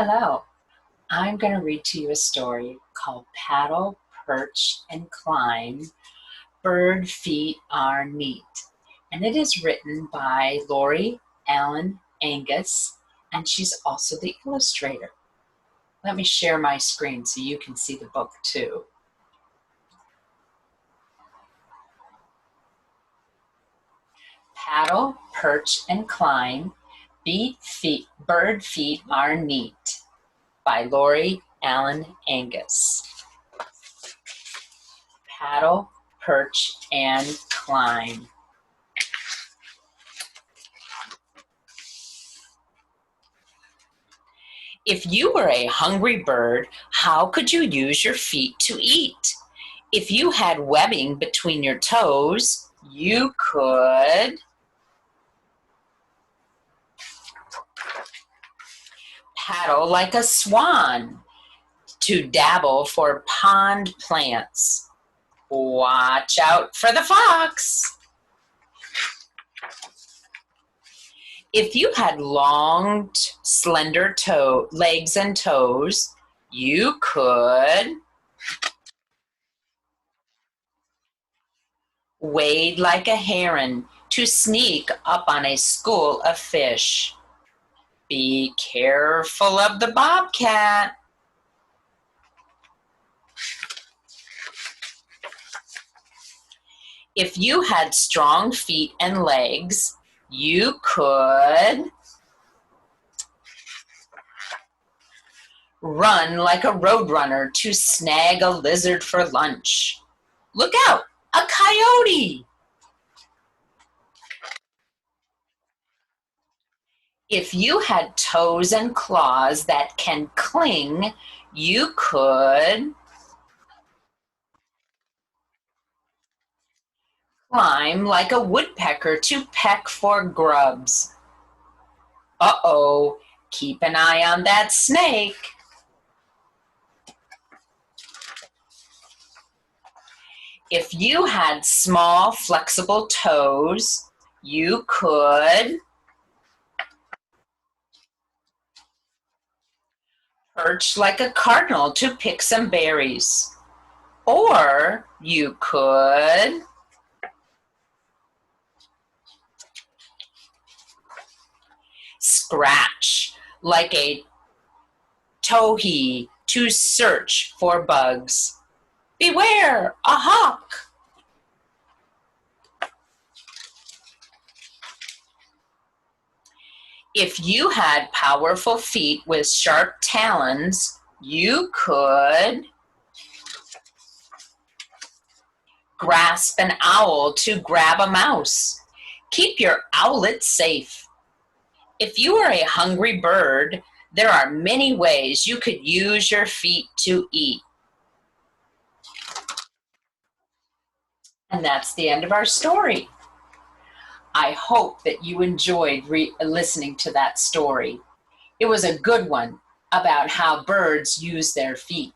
Hello, I'm going to read to you a story called Paddle, Perch, and Climb, Bird Feet Are Neat. And it is written by Laurie, Angus, and she's also the illustrator. Let me share my screen so you can see the book too. Paddle, Perch, and Climb, Bird Feet Are Neat by Laurie, Angus. Paddle, perch, and climb. If you were a hungry bird, how could you use your feet to eat? If you had webbing between your toes, you could paddle like a swan to dabble for pond plants. Watch out for the fox. If you had long, slender legs and toes, you could wade like a heron to sneak up on a school of fish. Be careful of the bobcat. If you had strong feet and legs, you could run like a roadrunner to snag a lizard for lunch. Look out, a coyote! If you had toes and claws that can cling, you could climb like a woodpecker to peck for grubs. Uh-oh, keep an eye on that snake. If you had small, flexible toes, you could perch like a cardinal to pick some berries. Or you could scratch like a towhee to search for bugs. Beware, a hawk! If you had powerful feet with sharp talons, you could grasp an owl to grab a mouse. Keep your owlet safe. If you are a hungry bird, there are many ways you could use your feet to eat. And that's the end of our story. I hope that you enjoyed listening to that story. It was a good one about how birds use their feet.